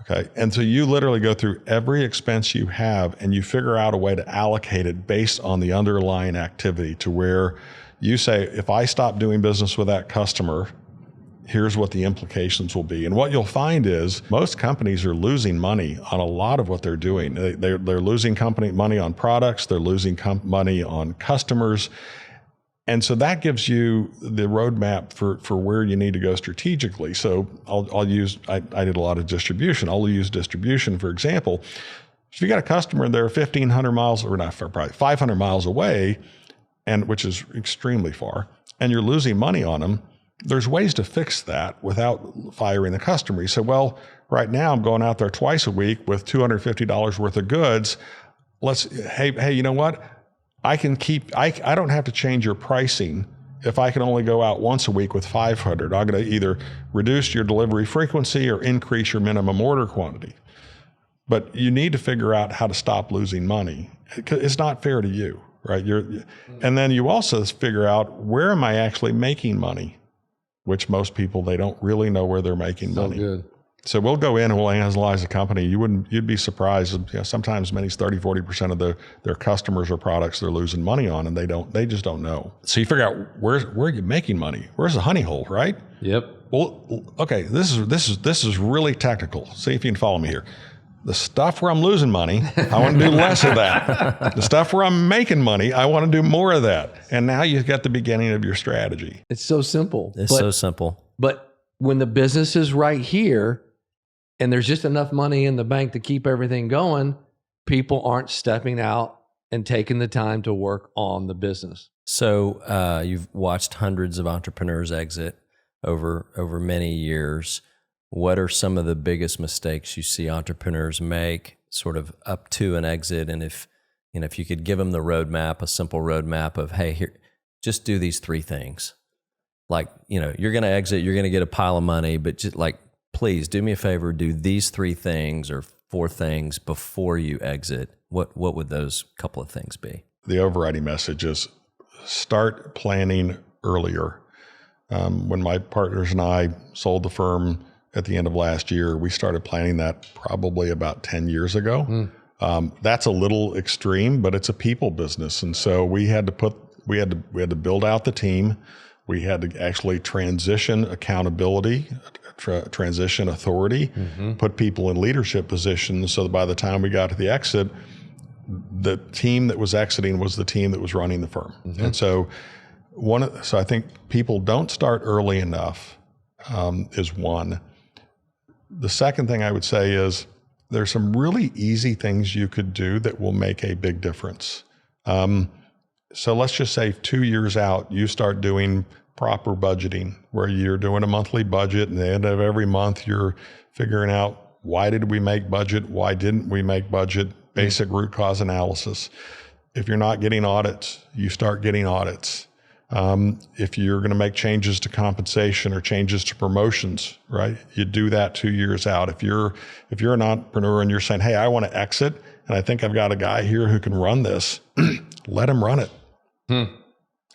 Okay. And so you literally go through every expense you have and you figure out a way to allocate it based on the underlying activity, to where you say, if I stop doing business with that customer, here's what the implications will be. And what you'll find is most companies are losing money on a lot of what they're doing. They're losing money on products. They're losing money on customers. And so that gives you the roadmap for where you need to go strategically. So I did a lot of distribution. I'll use distribution, for example. If you got a customer and they're 1,500 miles, or not, probably 500 miles away, and which is extremely far, and you're losing money on them, there's ways to fix that without firing the customer. You say, well, right now I'm going out there twice a week with $250 worth of goods. Hey, you know what? I don't have to change your pricing if I can only go out once a week with 500. I'm going to either reduce your delivery frequency or increase your minimum order quantity. But you need to figure out how to stop losing money. It's not fair to you, right? And then you also figure out, where am I actually making money? Which most people, they don't really know where they're making money. Good. So we'll go in and we'll analyze the company. You'd be surprised. Sometimes as many as 30-40% of their customers or products they're losing money on, and they just don't know. So you figure out where are you making money? Where's the honey hole, right? Yep. Well, okay, this is really technical. See if you can follow me here. The stuff where I'm losing money, I want to do less of that. The stuff where I'm making money, I want to do more of that. And now you've got the beginning of your strategy. It's so simple. It's so simple. But when the business is right here and there's just enough money in the bank to keep everything going, people aren't stepping out and taking the time to work on the business. So you've watched hundreds of entrepreneurs exit over many years. What are some of the biggest mistakes you see entrepreneurs make sort of up to an exit? And if you could give them the roadmap, a simple roadmap of, hey, here, just do these three things. Like, you're going to exit, you're going to get a pile of money, but just please do me a favor, do these three things or four things before you exit. What would those couple of things be? The overriding message is start planning earlier. When my partners and I sold the firm at the end of last year, we started planning that probably about 10 years ago. That's a little extreme, but it's a people business. And so we had to build out the team. We had to actually transition accountability, transition authority, put people in leadership positions so that by the time we got to the exit, the team that was exiting was the team that was running the firm. And so I think people don't start early enough, is one. The second thing I would say is there's some really easy things you could do that will make a big difference. So let's just say 2 years out, you start doing proper budgeting, where you're doing a monthly budget, and at the end of every month, you're figuring out, why did we make budget? Why didn't we make budget? Basic root cause analysis. If you're not getting audits, you start getting audits. If you're going to make changes to compensation or changes to promotions, right? You do that 2 years out. If you're an entrepreneur and you're saying, hey, I want to exit, and I think I've got a guy here who can run this, let him run it.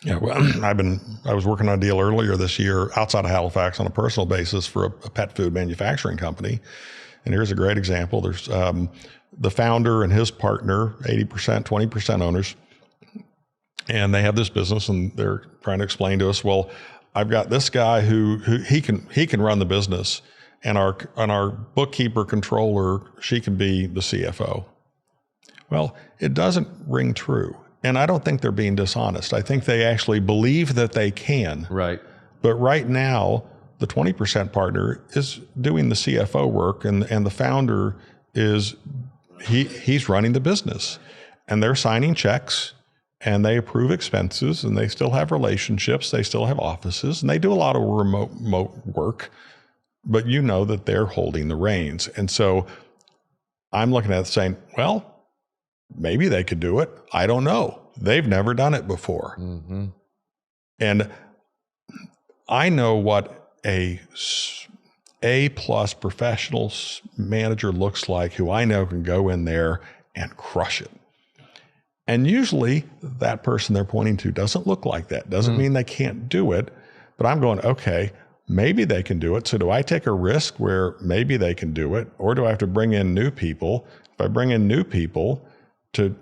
Yeah, well, I was working on a deal earlier this year outside of Halifax on a personal basis for a pet food manufacturing company. And here's a great example. There's the founder and his partner, 80%, 20% owners. And they have this business, and they're trying to explain to us, well, I've got this guy who he can run the business, and our bookkeeper controller, she can be the CFO. Well, it doesn't ring true. And I don't think they're being dishonest. I think they actually believe that they can. Right. But right now, the 20% partner is doing the CFO work, and the founder is he's running the business, and they're signing checks. And they approve expenses, and they still have relationships. They still have offices, and they do a lot of remote work, but that they're holding the reins. And so I'm looking at it saying, well, Maybe they could do it. I don't know. They've never done it before. Mm-hmm. And I know what a plus professional manager looks like, who I know can go in there and crush it. And usually that person they're pointing to doesn't look like that. Doesn't mean they can't do it, but I'm going, okay, maybe they can do it. So do I take a risk where maybe they can do it, or do I have to bring in new people? If I bring in new people to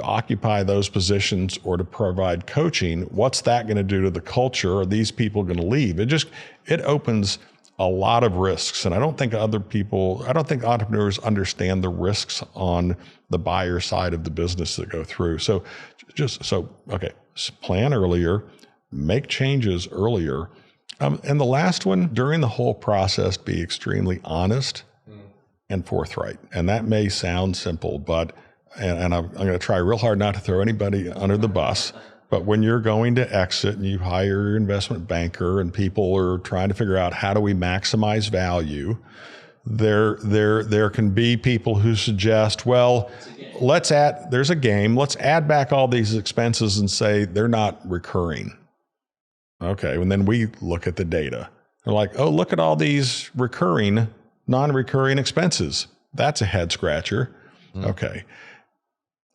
occupy those positions or to provide coaching, what's that going to do to the culture? Are these people going to leave? It opens a lot of risks. And I don't think entrepreneurs understand the risks on the buyer side of the business that go through. So plan earlier, make changes earlier. And the last one, during the whole process, be extremely honest and forthright. And that may sound simple, but, and I'm going to try real hard not to throw anybody under the bus, but when you're going to exit and you hire your investment banker and people are trying to figure out how do we maximize value, there can be people who suggest, well, there's a game, let's add back all these expenses and say they're not recurring. Okay, and then we look at the data. They're like, oh, look at all these non-recurring expenses. That's a head scratcher. Okay,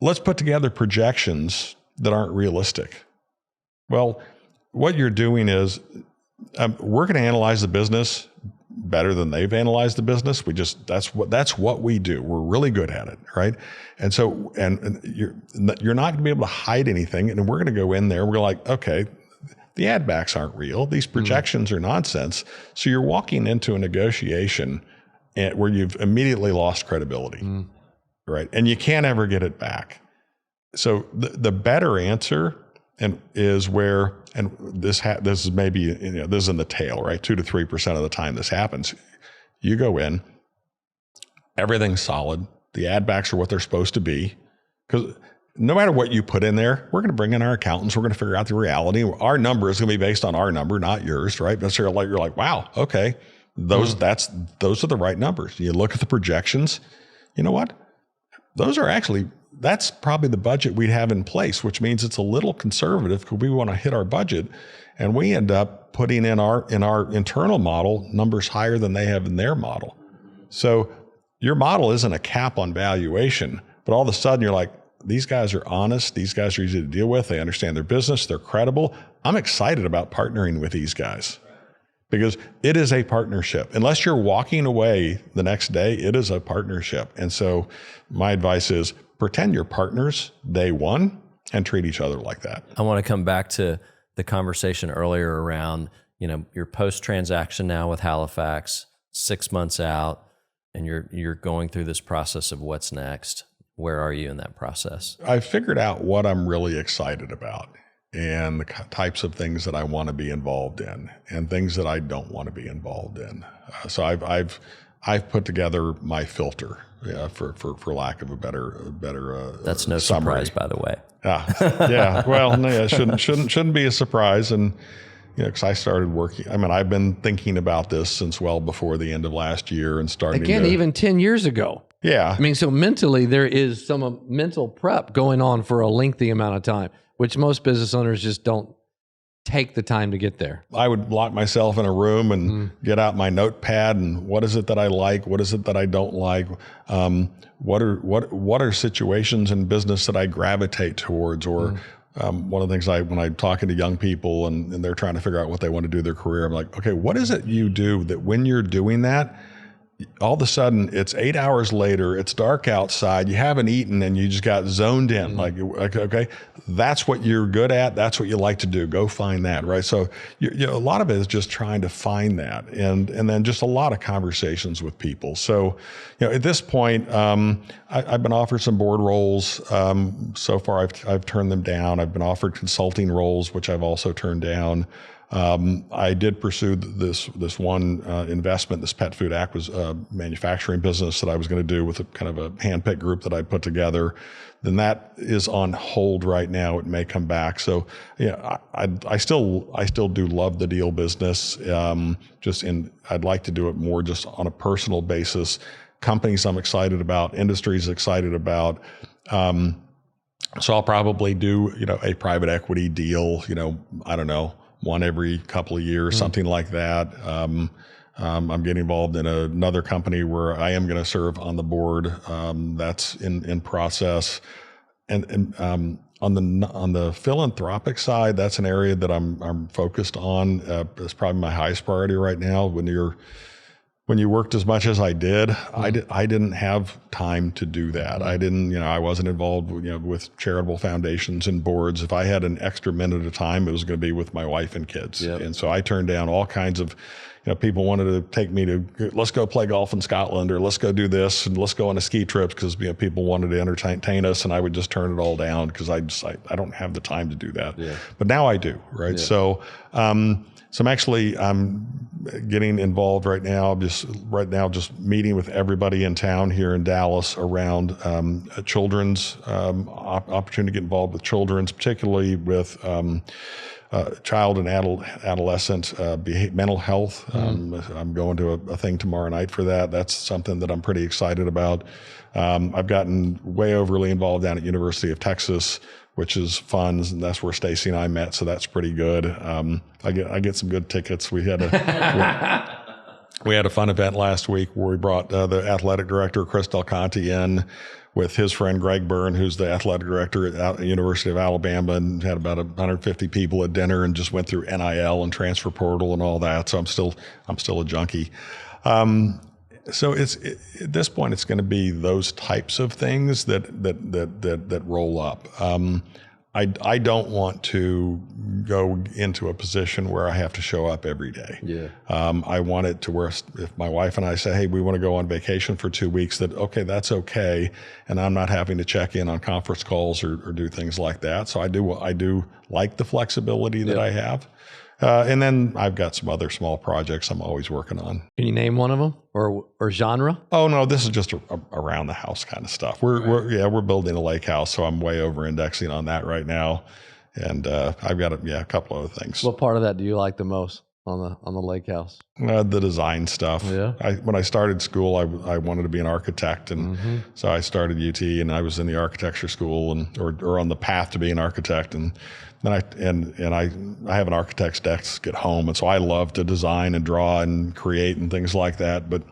let's put together projections that aren't realistic. Well, what you're doing is we're going to analyze the business better than they've analyzed the business. That's what we do. We're really good at it, right? And so, and you're not going to be able to hide anything. And we're going to go in there. We're like, okay, the add backs aren't real. These projections are nonsense. So you're walking into a negotiation where you've immediately lost credibility, right? And you can't ever get it back. So the better answer is where, and this is maybe, this is in the tail, right? 2 to 3% of the time this happens. You go in, everything's solid. The add backs are what they're supposed to be. Because no matter what you put in there, we're going to bring in our accountants. We're going to figure out the reality. Our number is going to be based on our number, not yours, right? But you're like, wow, okay, those are the right numbers. You look at the projections. You know what? That's probably the budget we'd have in place, which means it's a little conservative because we want to hit our budget. And we end up putting in our internal model numbers higher than they have in their model. So your model isn't a cap on valuation, but all of a sudden you're like, these guys are honest. These guys are easy to deal with. They understand their business. They're credible. I'm excited about partnering with these guys because it is a partnership. Unless you're walking away the next day, it is a partnership. And so my advice is pretend you're partners day one and treat each other like that. I want to come back to the conversation earlier around, your post-transaction now with Halifax, 6 months out, and you're going through this process of what's next. Where are you in that process? I've figured out what I'm really excited about and the types of things that I want to be involved in and things that I don't want to be involved in. So I've put together my filter, for lack of a better that's no summary. Surprise, by the way. Yeah. Well, no, it shouldn't be a surprise. And because I started working, I've been thinking about this since well before the end of last year and starting even 10 years ago. Yeah. So mentally, there is some mental prep going on for a lengthy amount of time, which most business owners just don't take the time to get there. I would lock myself in a room and get out my notepad and what is it that I like? What is it that I don't like? What are situations in business that I gravitate towards? Or one of the things when I'm talking to young people and they're trying to figure out what they want to do in their career, I'm like, okay, what is it you do that when you're doing that, all of a sudden it's 8 hours later, it's dark outside, you haven't eaten and you just got zoned in. Like, okay, that's what you're good at. That's what you like to do. Go find that. Right. So a lot of it is just trying to find that and then just a lot of conversations with people. So, at this point, I've been offered some board roles. So far I've turned them down. I've been offered consulting roles, which I've also turned down. I did pursue this one investment, this pet food manufacturing business that I was going to do with a kind of a handpicked group that I put together. Then that is on hold right now. It may come back. So I still do love the deal business. I'd like to do it more just on a personal basis. Companies I'm excited about, industries excited about. So I'll probably do, a private equity deal, I don't know, one every couple of years, something like that. I'm getting involved in another company where I am going to serve on the board. That's in process. And on the philanthropic side, that's an area that I'm focused on. It's probably my highest priority right now. When you worked as much as I did, I didn't have time to do that. I didn't, I wasn't involved, with charitable foundations and boards. If I had an extra minute of time, it was going to be with my wife and kids. Yep. And so I turned down all kinds of, people wanted to take me to, let's go play golf in Scotland, or let's go do this, and let's go on a ski trip, because people wanted to entertain us, and I would just turn it all down because I don't have the time to do that. Yeah. But now I do, right? Yeah. So I'm getting involved right now, just meeting with everybody in town here in Dallas around children's opportunity to get involved with children's, particularly with child and adolescent mental health. I'm going to a thing tomorrow night for that. That's something that I'm pretty excited about. I've gotten way overly involved down at University of Texas, which is fun, and that's where Stacy and I met, so that's pretty good. I get some good tickets. We had a fun event last week where we brought the athletic director, Chris Del Conte, in with his friend Greg Byrne, who's the athletic director at the University of Alabama, and had about 150 people at dinner, and just went through NIL and transfer portal and all that. So I'm still a junkie. So at this point, it's going to be those types of things that roll up. I don't want to go into a position where I have to show up every day. Yeah. I want it to where if my wife and I say, hey, we want to go on vacation for 2 weeks, that's okay. And I'm not having to check in on conference calls or do things like that. So I do like the flexibility that I have. And then I've got some other small projects I'm always working on. Can you name one of them or genre? Oh no, this is just around the house kind of stuff. We're building a lake house, so I'm way over indexing on that right now. And I've got a couple other things. What part of that do you like the most on the lake house? The design stuff. Yeah. When I started school, I wanted to be an architect, and so I started UT, and I was in the architecture school or on the path to be an architect, and then I have an architect's desk at home, and so I love to design and draw and create and things like that. But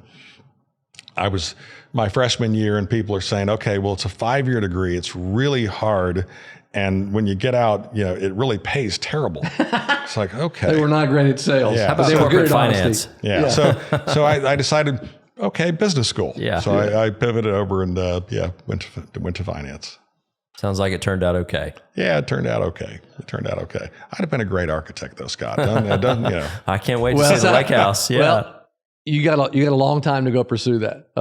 I was my freshman year, and people are saying, okay, well, it's a 5-year degree. It's really hard. And when you get out, it really pays terrible. It's like, okay. They were not great at sales. Yeah. But they were good at finance. Yeah. So I decided, okay, business school. Yeah. So I pivoted over and went to finance. Sounds like it turned out okay. Yeah, it turned out okay. I'd have been a great architect though, Scott. I can't wait to see the lake house. Yeah. Well, you got a long time to go pursue that.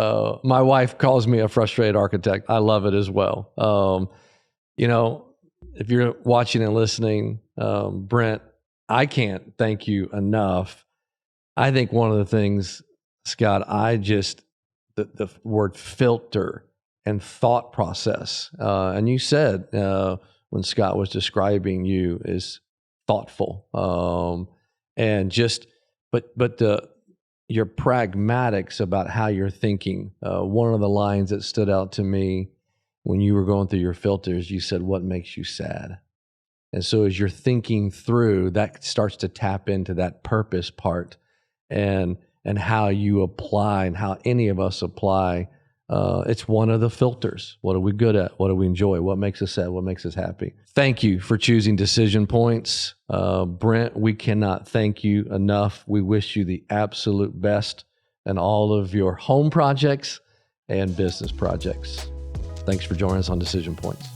My wife calls me a frustrated architect. I love it as well. If you're watching and listening, Brent, I can't thank you enough. I think one of the things, Scott, the word filter and thought process, and you said when Scott was describing you, is thoughtful, and your pragmatics about how you're thinking. One of the lines that stood out to me when you were going through your filters, you said, what makes you sad? And so as you're thinking through, that starts to tap into that purpose part and how you apply and how any of us apply. It's one of the filters. What are we good at? What do we enjoy? What makes us sad? What makes us happy? Thank you for choosing Decision Points. Brent, we cannot thank you enough. We wish you the absolute best in all of your home projects and business projects. Thanks for joining us on Decision Points.